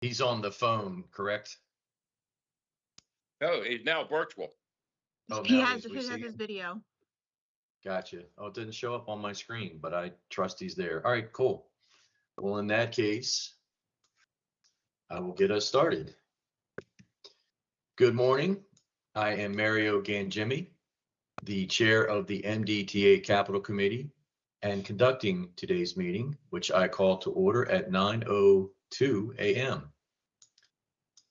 He's on the phone, correct? No, he's now virtual. Oh, He now has we see his him. video. Gotcha. Oh, it didn't show up on my screen, but I trust he's there. All right, cool. Well, in that case, I will get us started. Good morning. I am Mario Gangemi, the chair of the MDTA Capital Committee, and conducting today's meeting, which I call to order at 9:02 a.m.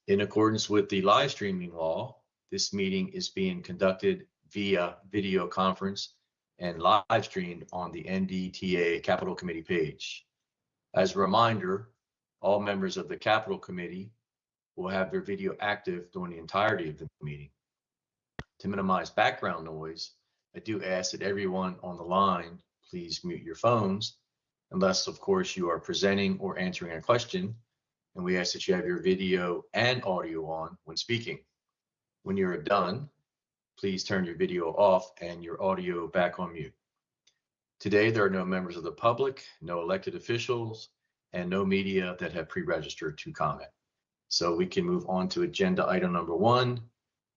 In accordance with the live streaming law, this meeting is being conducted via video conference and live streamed on the MDTA Capital Committee page. As a reminder, all members of the Capital Committee will have their video active during the entirety of the meeting. To minimize background noise, I do ask that everyone on the line please mute your phones, unless, of course, you are presenting or answering a question, and we ask that you have your video and audio on when speaking. When you're done, please turn your video off and your audio back on mute. Today, there are no members of the public, no elected officials, and no media that have pre-registered to comment. So we can move on to agenda item number 1,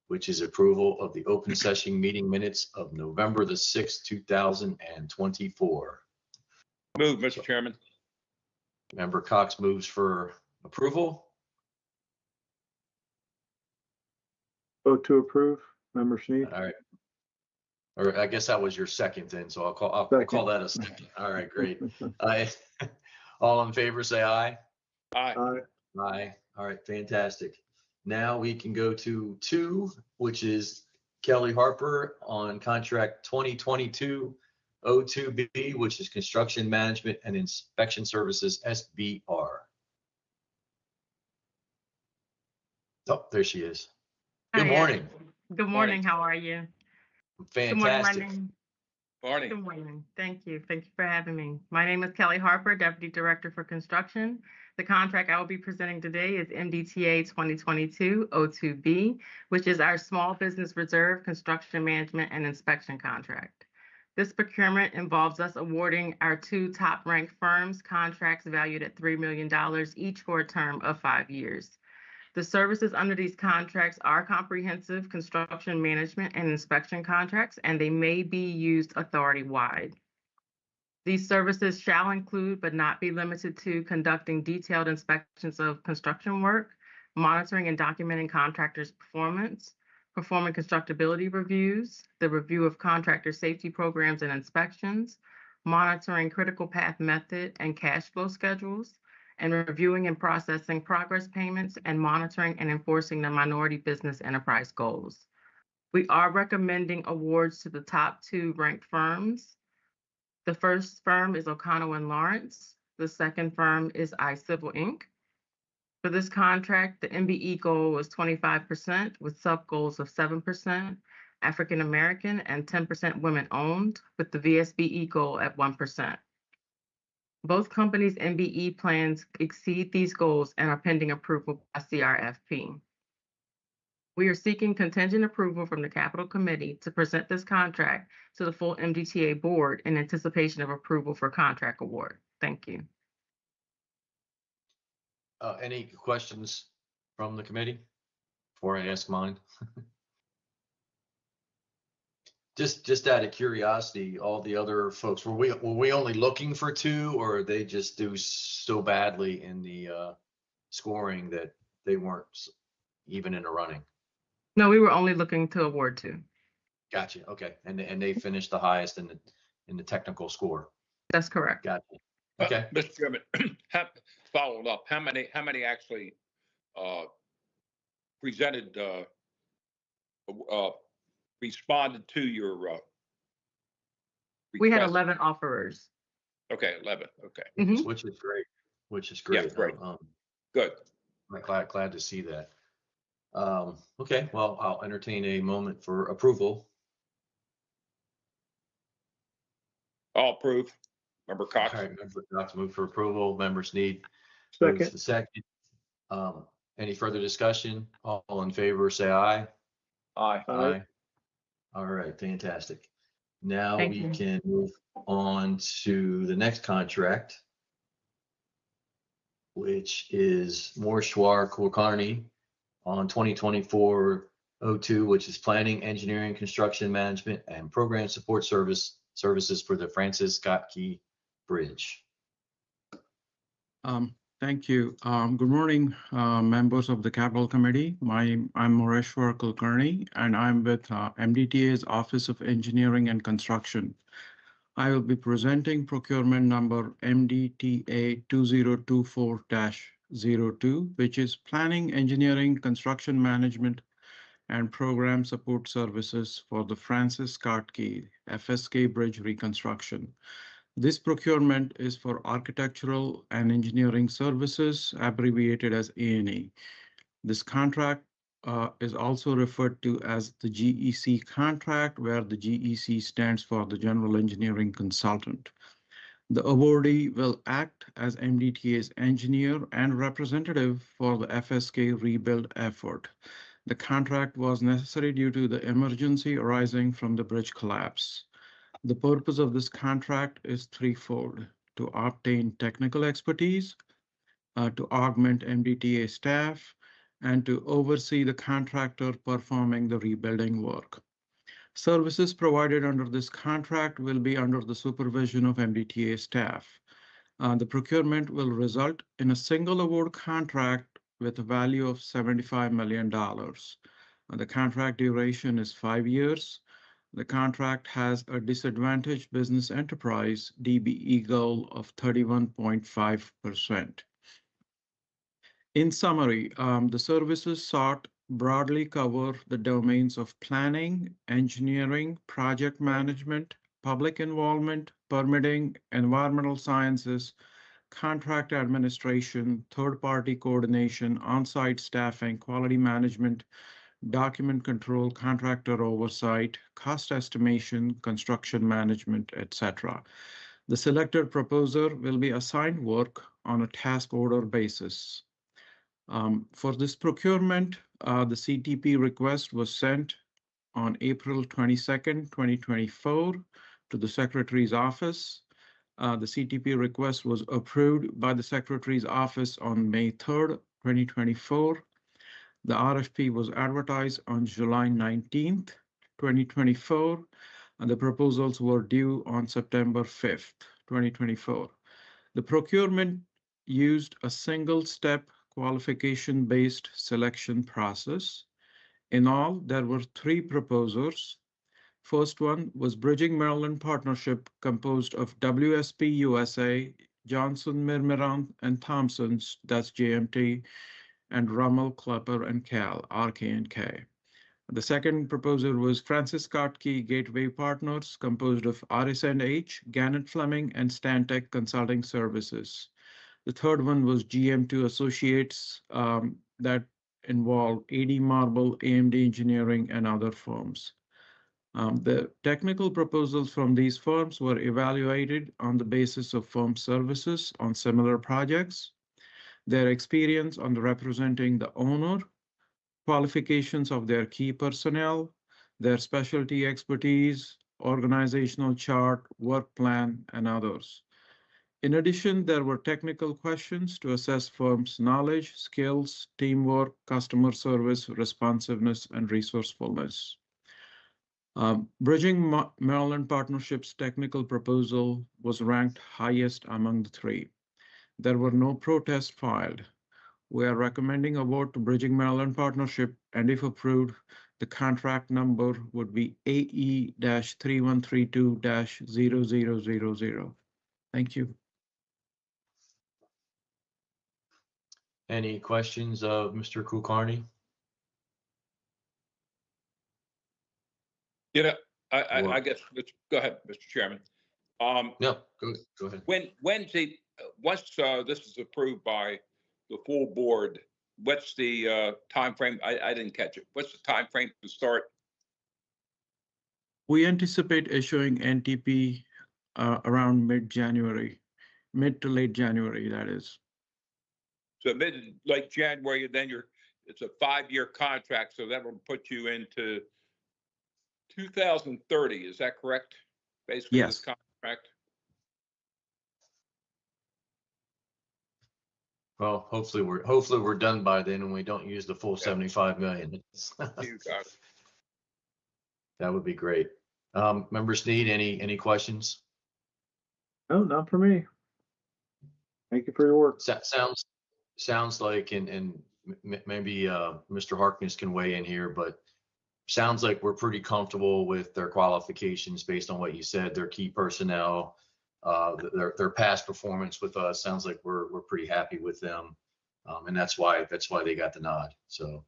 which is approval of the open session meeting minutes of November the 6th, 2024. Move, Mr. Chairman. Member Cox moves for approval. Vote to approve, Member Sneed. All right. Or I guess that was your second then, so I'll call that a second. All right, great. All in favor, say aye. Aye. Aye. Aye. All right, fantastic. Now we can go to 2, which is Kelly Harper on contract 2022-02B, which is Construction Management and Inspection Services, SBR. Oh, there she is. Good morning. Good morning. How are you? Fantastic. Morning. Good morning. Thank you. Thank you for having me. My name is Kelly Harper, Deputy Director for Construction. The contract I will be presenting today is MDTA 2022-02B, which is our Small Business Reserve Construction Management and Inspection Contract. This procurement involves us awarding our 2 top-ranked firms contracts valued at $3 million each for a term of 5 years. The services under these contracts are comprehensive construction management and inspection contracts, and they may be used authority-wide. These services shall include, but not be limited to, conducting detailed inspections of construction work, monitoring and documenting contractors' performance, performing constructability reviews, the review of contractor safety programs and inspections, monitoring critical path method and cash flow schedules, and reviewing and processing progress payments, and monitoring and enforcing the minority business enterprise goals. We are recommending awards to the top 2 ranked firms. The first firm is Okono and Lawrence. The second firm is iCivil Inc. For this contract, the MBE goal was 25% with sub-goals of 7% African American and 10% women owned, with the VSBE goal at 1%. Both companies' MBE plans exceed these goals and are pending approval by CRFP. We are seeking contingent approval from the Capital Committee to present this contract to the full MDTA board in anticipation of approval for contract award. Thank you. Any questions from the committee before I ask mine? Just out of curiosity, all the other folks, were we only looking for 2, or they just do so badly in the scoring that they weren't even in the running? No, we were only looking to award 2. Gotcha. Okay, and they finished the highest in the technical score. That's correct. Gotcha. Okay. Mr. Chairman, followed up, how many actually presented, responded to your We had request? 11 offerers. Okay, 11. Okay. Mhm. Which is great. Yeah, great. Good. I'm glad to see that. Okay, well, I'll entertain a moment for approval. All approved. Member Cox. All right, Member Cox move for approval. Member Sneed Second. moves the second. Any further discussion? All in favor, say aye. Aye. Aye. All right, fantastic. Now Thank we you. can move on to the next contract. which is Meshar Karney on 2024-02, which is planning, engineering, construction management, and program support services for the Francis Scott Key Bridge. Thank you. Good morning, members of the Capital Committee. I'm Meshar Karney, and I'm with MDTA's Office of Engineering and Construction. I will be presenting procurement number MDTA 2024-02, which is planning, engineering, construction management, and program support services for the Francis Scott Key FSK Bridge reconstruction. This procurement is for architectural and engineering services, abbreviated as A&E. This contract is also referred to as the GEC contract, where the GEC stands for the General Engineering Consultant. The awardee will act as MDTA's engineer and representative for the FSK rebuild effort. The contract was necessary due to the emergency arising from the bridge collapse. The purpose of this contract is threefold: to obtain technical expertise, to augment MDTA staff, and to oversee the contractor performing the rebuilding work. Services provided under this contract will be under the supervision of MDTA staff. The procurement will result in a single award contract with a value of $75 million. The contract duration is 5 years. The contract has a disadvantaged business enterprise DBE goal of 31.5%. In summary, the services sought broadly cover the domains of planning, engineering, project management, public involvement, permitting, environmental sciences, contract administration, third-party coordination, on-site staffing, quality management, document control, contractor oversight, cost estimation, construction management, etc. The selected proposer will be assigned work on a task order basis. For this procurement, the CTP request was sent on April 22nd, 2024 to the Secretary's office. The CTP request was approved by the Secretary's office on May 3rd, 2024. The RFP was advertised on July 19th, 2024, and the proposals were due on September 5th, 2024. The procurement used a single-step qualification-based selection process. In all, there were 3 proposers. First one was Bridging Maryland Partnership, composed of WSP USA, Johnson, Mirmiran, and Thompson's, that's JMT, and Rummel, Klepper, and Cal, RK&K. The second proposer was Francis Scott Key Gateway Partners, composed of RS&H, Gannett Fleming, and Stantec Consulting Services. The third one was GM2 Associates that involved AD Marble, AMD Engineering, and other firms. The technical proposals from these firms were evaluated on the basis of firm services on similar projects, their experience on representing the owner, qualifications of their key personnel, their specialty expertise, organizational chart, work plan, and others. In addition, there were technical questions to assess firms' knowledge, skills, teamwork, customer service, responsiveness, and resourcefulness. Bridging Maryland Partnership's technical proposal was ranked highest among the 3. There were no protests filed. We are recommending award to Bridging Maryland Partnership, and if approved, the contract number would be AE-3132-0000. Thank you. Any questions of Mr. Kulkarni? I guess, go ahead, Mr. Chairman. No, go ahead. Once this is approved by the full board, what's the time frame? I didn't catch it. What's the time frame to start? We anticipate issuing NTP around mid-January, mid to late January, that is. So late January, then it's a 5-year contract, so that will put you into 2030. Is that correct? Basically, yes. This contract. Well, hopefully we're done by then and we don't use the full 75 million. You got it. That would be great. Member Sneed, any questions? No, not for me. Thank you for your work. Sounds like, and maybe Mr. Harkness can weigh in here, but sounds like we're pretty comfortable with their qualifications based on what you said, their key personnel, their past performance with us. Sounds like we're pretty happy with them, and that's why they got the nod. So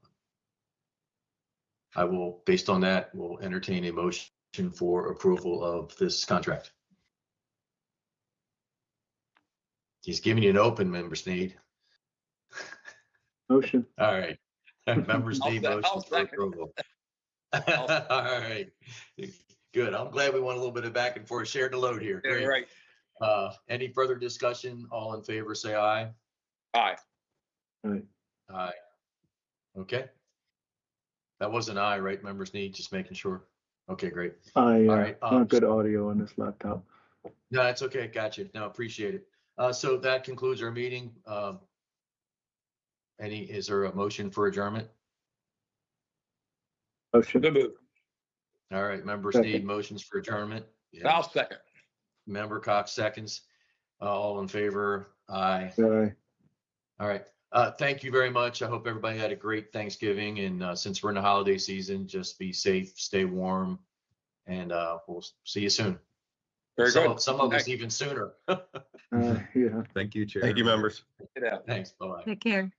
I will, based on that, will entertain a motion for approval of this contract. He's giving you an open, Member Sneed. Motion. All right. Member Sneed, I'll motion for second. approval. All right. Good. I'm glad we went a little bit of back and forth, shared the load here. Yeah, Great. right. Any further discussion? All in favor, say aye. Aye. Aye. Okay. That was an aye, right, Member Sneed? Just making sure. Okay, great. All right, not good audio on this laptop. No, that's okay. Gotcha. No, appreciate it. So that concludes our meeting. Is there a motion for adjournment? Motion. So moved. All right, Member Second. Sneed motions for adjournment. Yeah. I'll second. Member Cox seconds. All in favor? Aye. Aye. All right. Thank you very much. I hope everybody had a great Thanksgiving. And since we're in the holiday season, just be safe, stay warm, and we'll see you soon. Very good. Some of us even sooner. Yeah. Thank you, Chair. Thank you, members. Get out. Thanks. Bye-bye. Take care.